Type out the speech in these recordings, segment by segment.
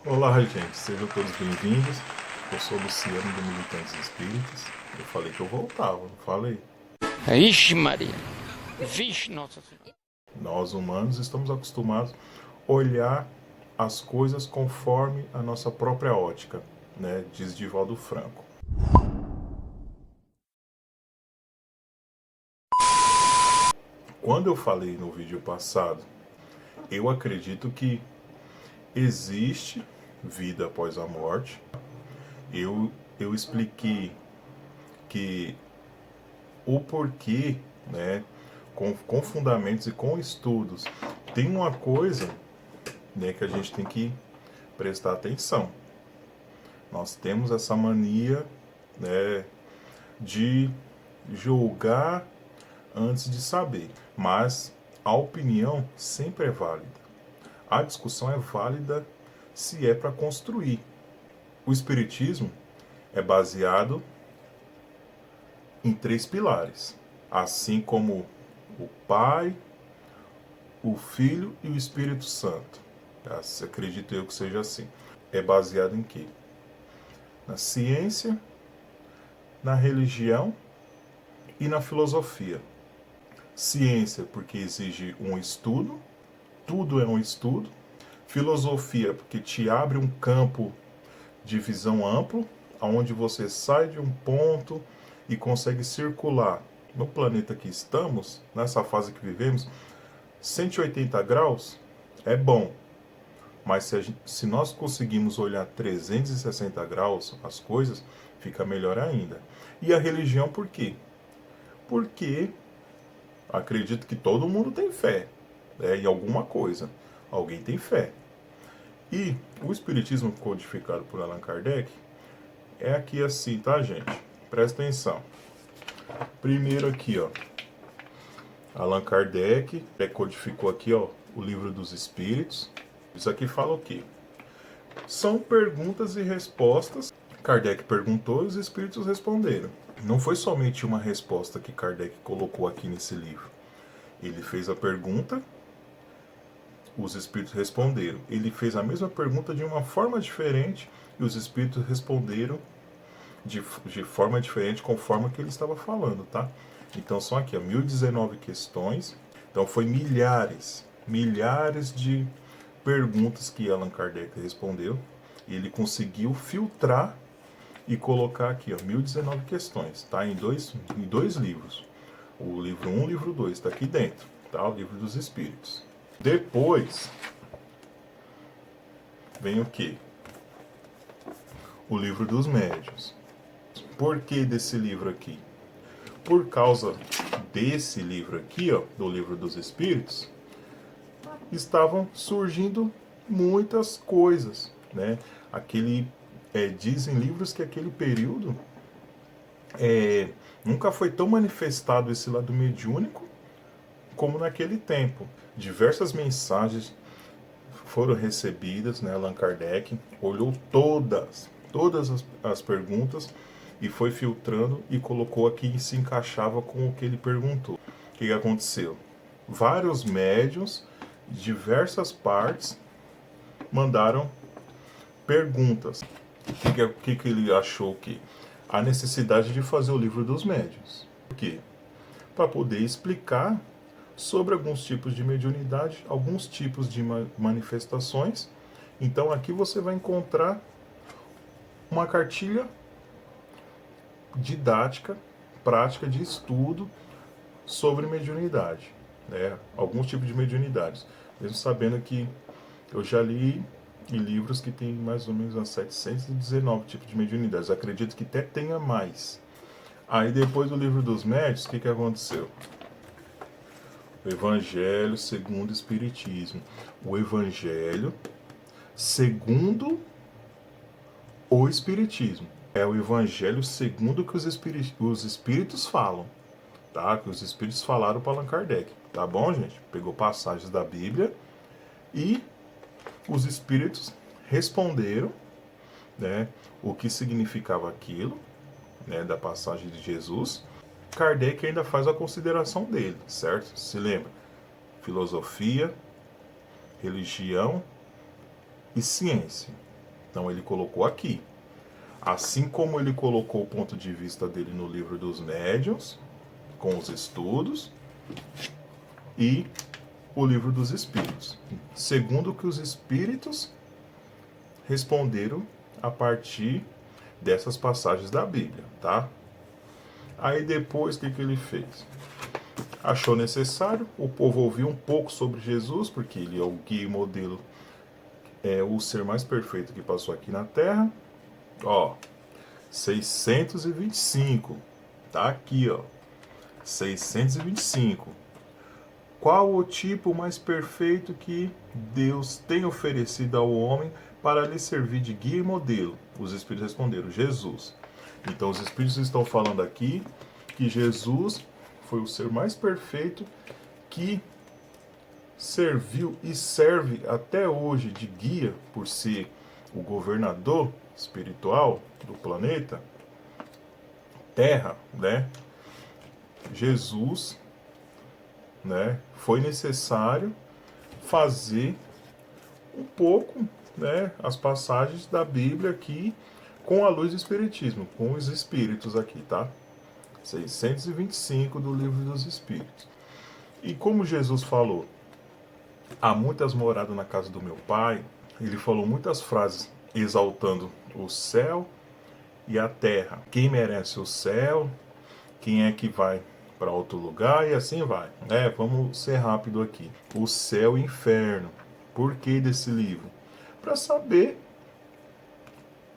Olá, gente, sejam todos bem-vindos. Eu sou o Luciano do Militantes Espíritas. Eu falei que eu voltava, não falei? Ixi, Maria. Vixe, Nossa Senhora. Nós humanos estamos acostumados a olhar as coisas conforme a nossa própria ótica, né? Diz Divaldo Franco. Quando eu falei no vídeo passado, eu acredito que existe vida após a morte. Eu expliquei que o porquê, né, com fundamentos e com estudos. Tem uma coisa, né, que a gente tem que prestar atenção. Nós temos essa mania, né, de julgar antes de saber, mas a opinião sempre é válida. A discussão é válida se é para construir. O espiritismo é baseado em três pilares, assim como o Pai, o Filho e o Espírito Santo. Acredito eu que seja assim. É baseado em quê? Na ciência, na religião e na filosofia. Ciência, porque exige um estudo, tudo é um estudo. Filosofia, porque te abre um campo de visão amplo, onde você sai de um ponto e consegue circular no planeta que estamos, nessa fase que vivemos. 180 graus é bom, mas se nós conseguimos olhar 360 graus as coisas, fica melhor ainda. E a religião por quê? Porque acredito que todo mundo tem fé, né, em alguma coisa. Alguém tem fé. E o Espiritismo codificado por Allan Kardec é aqui assim, tá, gente? Presta atenção. Primeiro aqui, ó. Allan Kardec codificou aqui, ó, o Livro dos Espíritos. Isso aqui fala o quê? São perguntas e respostas. Kardec perguntou e os espíritos responderam. Não foi somente uma resposta que Kardec colocou aqui nesse livro. Ele fez a pergunta, os espíritos responderam. Ele fez a mesma pergunta de uma forma diferente e os espíritos responderam de forma diferente conforme que ele estava falando, tá? Então são aqui, ó, 1019 questões. Então foi milhares de perguntas que Allan Kardec respondeu. E ele conseguiu filtrar e colocar aqui, ó, 1019 questões, tá? Em dois livros. O livro 1 e o livro 2 está aqui dentro, tá? O livro dos Espíritos. Depois vem o quê? O livro dos Médiuns. Por que desse livro aqui? Por causa desse livro aqui, ó, do livro dos Espíritos, estavam surgindo muitas coisas, né? Dizem livros que aquele período nunca foi tão manifestado esse lado mediúnico como naquele tempo. Diversas mensagens foram recebidas, né? Allan Kardec olhou todas as perguntas e foi filtrando e colocou aqui e se encaixava com o que ele perguntou. O que aconteceu? Vários médiuns, diversas partes, mandaram perguntas. O que ele achou que? A necessidade de fazer o livro dos médiuns. Por quê? Para poder explicar sobre alguns tipos de mediunidade, alguns tipos de manifestações. Então aqui você vai encontrar uma cartilha didática, prática de estudo sobre mediunidade, né? Alguns tipos de mediunidades. Mesmo sabendo que eu já li em livros que tem mais ou menos 719 tipos de mediunidades. Acredito que até tenha mais. Aí depois do livro dos médios, o que aconteceu? O Evangelho segundo o Espiritismo. O Evangelho segundo o Espiritismo. É o Evangelho segundo o que os Espíritos falam. Tá? Que os Espíritos falaram para Allan Kardec. Tá bom, gente? Pegou passagens da Bíblia e os Espíritos responderam, né, o que significava aquilo, né, da passagem de Jesus. Kardec ainda faz a consideração dele, certo? Se lembra? Filosofia, religião e ciência. Então ele colocou aqui. Assim como ele colocou o ponto de vista dele no livro dos médiuns, com os estudos, e o livro dos espíritos. Segundo o que os espíritos responderam a partir dessas passagens da Bíblia, tá? Aí depois, o que ele fez? Achou necessário, o povo ouviu um pouco sobre Jesus, porque ele é o guia e modelo, é o ser mais perfeito que passou aqui na Terra. Ó, 625, tá aqui, ó, 625. Qual o tipo mais perfeito que Deus tem oferecido ao homem para lhe servir de guia e modelo? Os espíritos responderam: Jesus. Então os espíritos estão falando aqui que Jesus foi o ser mais perfeito que serviu e serve até hoje de guia, por ser o governador espiritual do planeta Terra, né? Jesus, né, foi necessário fazer um pouco, né, as passagens da Bíblia aqui com a luz do Espiritismo, com os Espíritos aqui, tá? 625 do Livro dos Espíritos. E como Jesus falou, há muitas moradas na casa do meu Pai, ele falou muitas frases exaltando o céu e a terra. Quem merece o céu, quem é que vai para outro lugar e assim vai. Vamos ser rápido aqui. O céu e o inferno. Por que desse livro? Para saber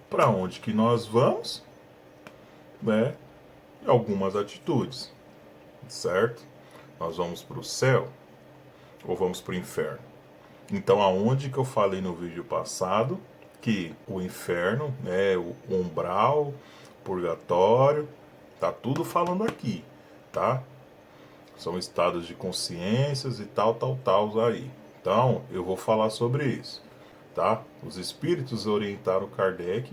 para onde que nós vamos, né? E algumas atitudes, certo? Nós vamos para o céu ou vamos para o inferno? Então, aonde que eu falei no vídeo passado que o inferno, né, o umbral, purgatório, tá tudo falando aqui, tá? São estados de consciências e tal aí. Então, eu vou falar sobre isso, tá? Os espíritos orientaram Kardec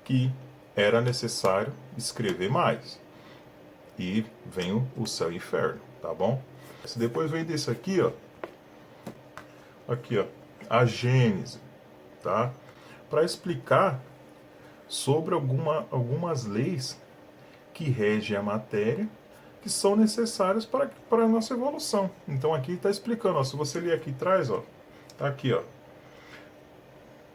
que era necessário escrever mais. E vem o céu e o inferno, tá bom? Depois vem desse aqui, ó. Aqui, ó. A Gênese, tá? Para explicar sobre algumas leis que regem a matéria, que são necessárias para a nossa evolução. Então aqui está explicando, ó, se você ler aqui atrás, ó, tá aqui, ó.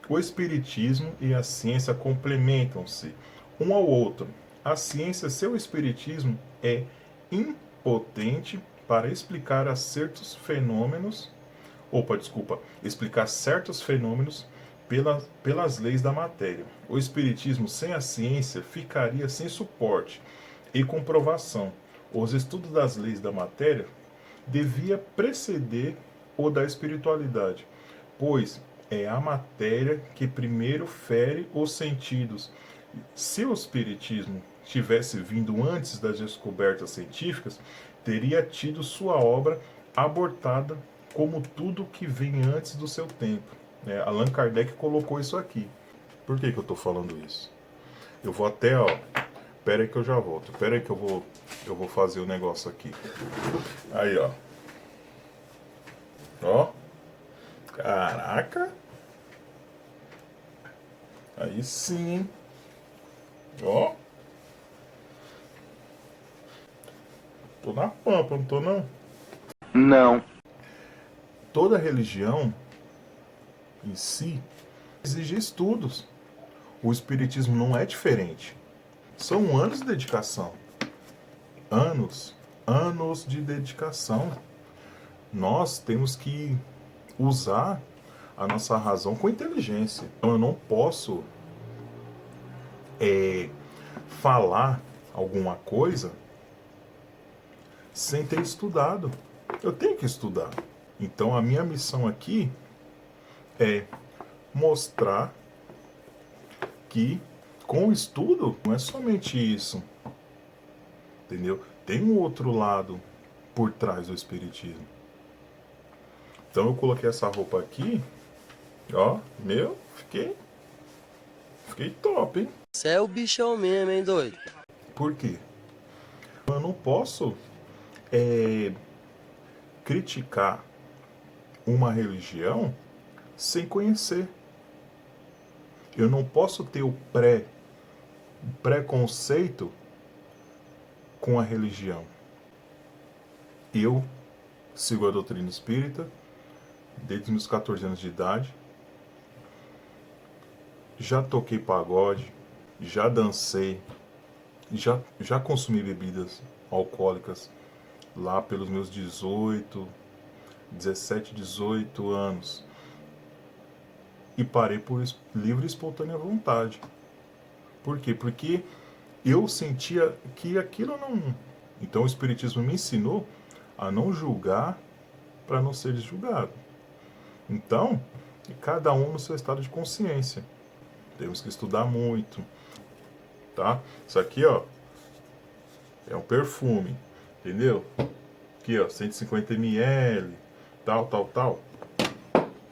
O espiritismo e a ciência complementam-se um ao outro. A ciência, seu espiritismo, é impotente para explicar certos fenômenos, explicar certos fenômenos pelas leis da matéria. O espiritismo sem a ciência ficaria sem suporte e comprovação. Os estudos das leis da matéria devia preceder o da espiritualidade, pois é a matéria que primeiro fere os sentidos. Se o espiritismo tivesse vindo antes das descobertas científicas, teria tido sua obra abortada como tudo que vem antes do seu tempo. Allan Kardec colocou isso aqui. Por que eu estou falando isso? Eu vou até, ó. Pera aí que eu já volto. Pera aí que eu vou fazer o negócio aqui. Aí, ó. Ó. Caraca. Aí sim, hein? Ó. Tô na pampa, não tô não? Não. Toda religião em si exige estudos. O espiritismo não é diferente. São anos de dedicação. Anos de dedicação. Nós temos que usar a nossa razão com inteligência. Então eu não posso falar alguma coisa sem ter estudado. Eu tenho que estudar. Então a minha missão aqui é mostrar que com o estudo não é somente isso, entendeu? Tem um outro lado por trás do espiritismo. Então eu coloquei essa roupa aqui, ó, fiquei top, hein? Você é o bichão mesmo, hein, doido? Por quê? Eu não posso criticar uma religião sem conhecer. Eu não posso ter o preconceito com a religião. Eu sigo a doutrina espírita desde os meus 14 anos de idade. Já toquei pagode, já dancei, já consumi bebidas alcoólicas lá pelos meus 17, 18 anos. E parei por livre e espontânea vontade. Por quê? Porque eu sentia que aquilo não... Então o Espiritismo me ensinou a não julgar para não ser julgado. Então, cada um no seu estado de consciência. Temos que estudar muito, tá? Isso aqui, ó, é um perfume, entendeu? Aqui, ó, 150 ml, tal.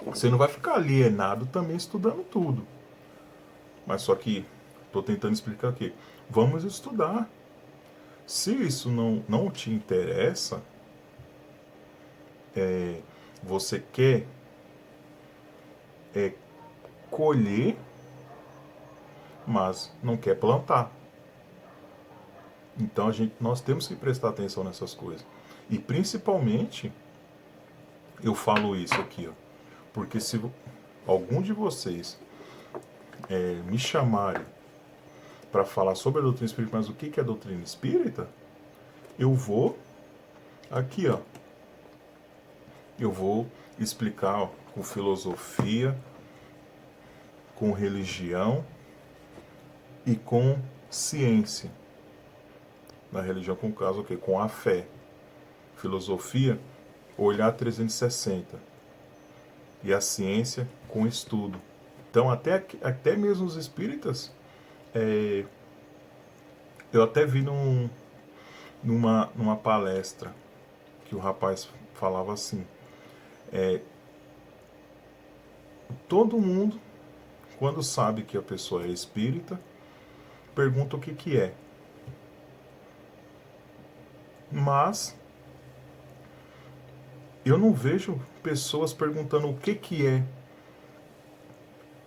Você não vai ficar alienado também estudando tudo. Mas só que estou tentando explicar aqui. Vamos estudar. Se isso não te interessa, você quer colher, mas não quer plantar. Então nós temos que prestar atenção nessas coisas. E principalmente, eu falo isso aqui, ó, porque se algum de vocês me chamarem para falar sobre a doutrina espírita, mas o que é a doutrina espírita, eu vou aqui, ó, eu vou explicar, ó, com filosofia, com religião e com ciência. Na religião, com o caso, okay, com a fé. Filosofia, olhar 360. E a ciência, com estudo. Então, até mesmo os espíritas, eu até vi numa palestra que o rapaz falava assim, todo mundo, quando sabe que a pessoa é espírita, pergunta o que é. Mas eu não vejo pessoas perguntando o que é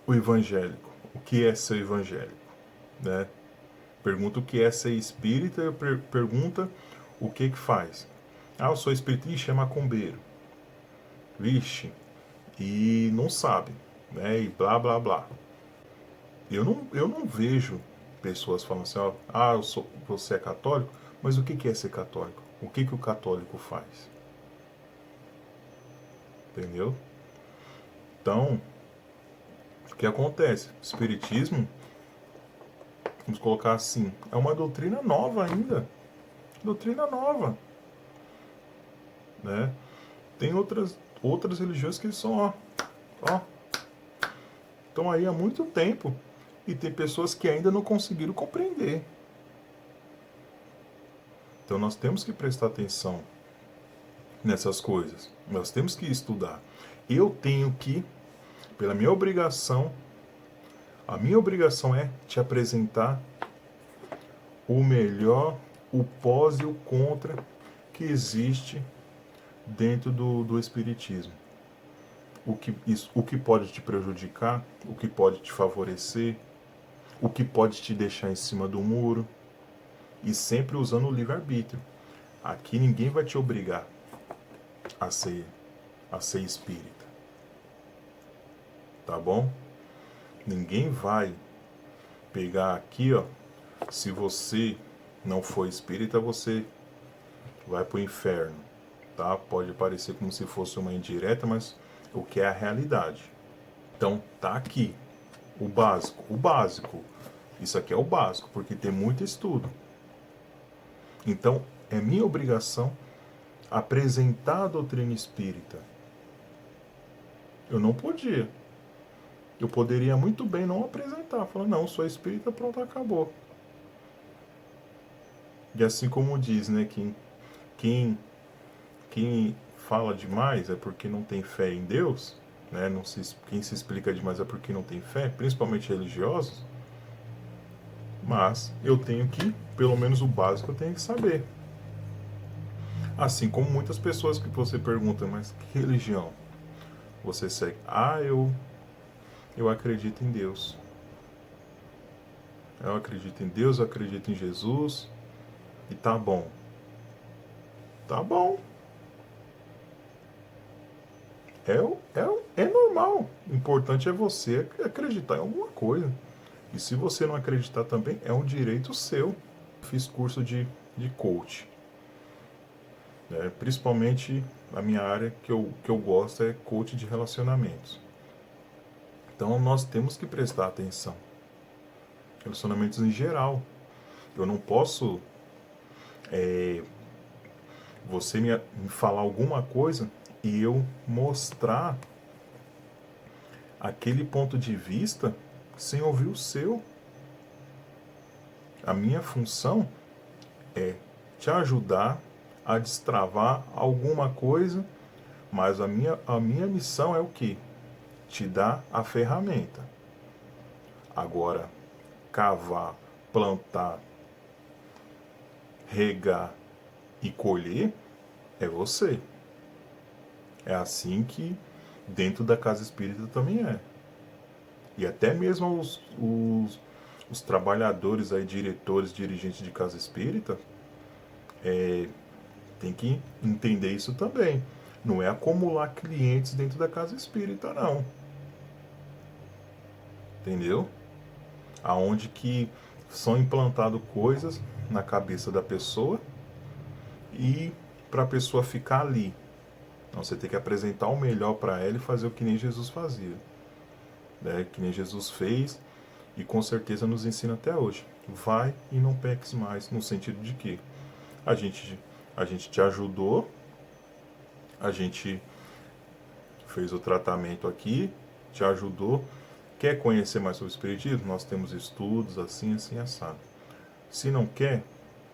o evangélico, o que é ser evangélico, né? Pergunta o que é ser espírita, pergunta o que faz. Ah, eu sou espírita, ixi, é macumbeiro. Vixe, e não sabe, né? E blá, blá, blá. Eu não vejo pessoas falando assim, ó, você é católico, mas o que é ser católico? O que o católico faz? Entendeu? Então, o que acontece? O espiritismo, vamos colocar assim, é uma doutrina nova ainda. Doutrina nova. Né? Tem outras religiões que são, ó, estão aí há muito tempo. E tem pessoas que ainda não conseguiram compreender. Então nós temos que prestar atenção nessas coisas. Nós temos que estudar. Eu tenho que, pela minha obrigação, a minha obrigação é te apresentar o melhor, o pós e o contra que existe dentro do espiritismo. O que pode te prejudicar, o que pode te favorecer, o que pode te deixar em cima do muro, e sempre usando o livre-arbítrio. Aqui ninguém vai te obrigar a ser espírita. Tá bom? Ninguém vai pegar aqui, ó, se você não for espírita, você vai pro inferno, tá? Pode parecer como se fosse uma indireta, mas o que é a realidade. Então, tá aqui o básico. Isso aqui é o básico, porque tem muito estudo. Então, é minha obrigação apresentar a doutrina espírita. Eu não podia. Eu poderia muito bem não apresentar. Falar, não, sou espírita, pronto, acabou. E assim como diz, né, quem fala demais é porque não tem fé em Deus, né? Quem se explica demais é porque não tem fé, principalmente religiosos. Mas eu tenho que, pelo menos o básico, eu tenho que saber. Assim como muitas pessoas que você pergunta, mas que religião você segue? Ah, eu acredito em Deus. Eu acredito em Deus, eu acredito em Jesus. E tá bom. Tá bom. É normal. O importante é você acreditar em alguma coisa. E se você não acreditar também, é um direito seu. Fiz curso de coach. Principalmente a minha área que eu gosto é coach de relacionamentos. Então nós temos que prestar atenção. Relacionamentos em geral. Eu não posso você me falar alguma coisa e eu mostrar aquele ponto de vista sem ouvir o seu. A minha função é te ajudar a destravar alguma coisa, mas a minha missão é o quê? Te dar a ferramenta. Agora, cavar, plantar, regar e colher é você. É assim que dentro da casa espírita também é. E até mesmo os trabalhadores aí, diretores, dirigentes de casa espírita, tem que entender isso também. Não é acumular clientes dentro da casa espírita, não. Entendeu? Aonde que são implantadas coisas na cabeça da pessoa e para a pessoa ficar ali. Então você tem que apresentar o melhor para ela e fazer o que nem Jesus fazia. Que nem Jesus fez e com certeza nos ensina até hoje. Vai e não peques mais, no sentido de que a gente te ajudou, a gente fez o tratamento aqui, te ajudou. Quer conhecer mais sobre o Espiritismo? Nós temos estudos assim, assim, assado. Se não quer,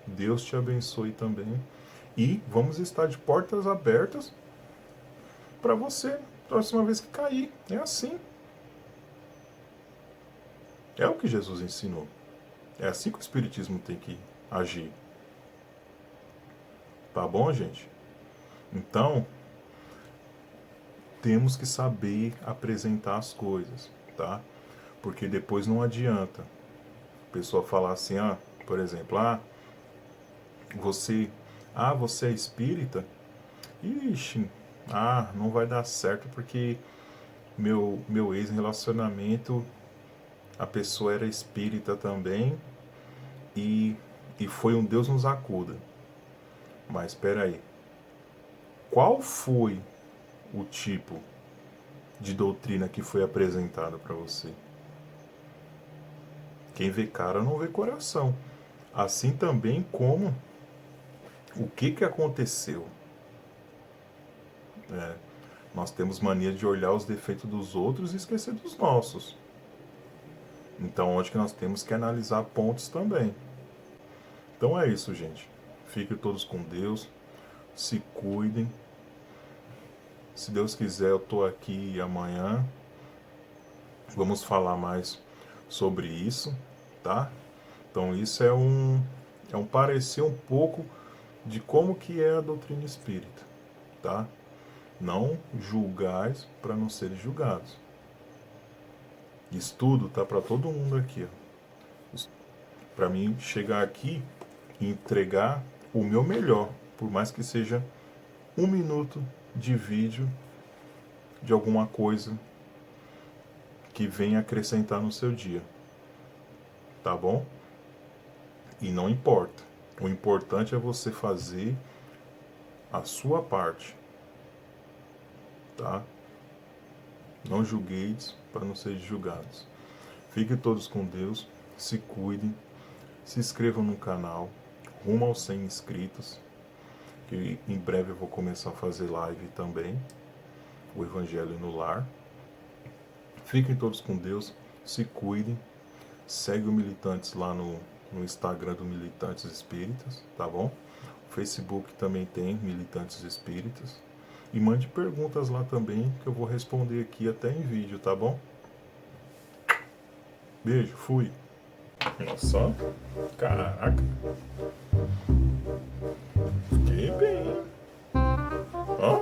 Deus te abençoe também. E vamos estar de portas abertas para você, próxima vez que cair. É assim. É o que Jesus ensinou. É assim que o Espiritismo tem que agir. Tá bom, gente? Então, temos que saber apresentar as coisas, tá? Porque depois não adianta a pessoa falar assim, por exemplo, você é espírita? Ixi, não vai dar certo porque meu ex-relacionamento, a pessoa era espírita também e foi um Deus nos acuda. Mas espera aí, qual foi o tipo de doutrina que foi apresentada para você? Quem vê cara não vê coração. Assim também como o que aconteceu. Nós temos mania de olhar os defeitos dos outros e esquecer dos nossos. Então, onde que nós temos que analisar pontos também. Então é isso, gente. Fiquem todos com Deus. Se cuidem. Se Deus quiser, eu estou aqui amanhã. Vamos falar mais sobre isso, tá? Então isso é um parecer um pouco de como que é a doutrina espírita, tá? Não julgais para não serem julgados. Estudo tá para todo mundo aqui, para mim chegar aqui e entregar o meu melhor, por mais que seja 1 minuto de vídeo de alguma coisa que venha acrescentar no seu dia, tá bom? E não importa, o importante é você fazer a sua parte, tá? Não julgueis para não serem julgados. Fiquem todos com Deus, se cuidem, se inscrevam no canal, rumo aos 100 inscritos, que em breve eu vou começar a fazer live também, o Evangelho no Lar. Fiquem todos com Deus, se cuidem, segue o Militantes lá no Instagram do Militantes Espíritas, tá bom? O Facebook também tem Militantes Espíritas. E mande perguntas lá também, que eu vou responder aqui até em vídeo, tá bom? Beijo, fui. Nossa, caraca. Fiquei bem. Ó.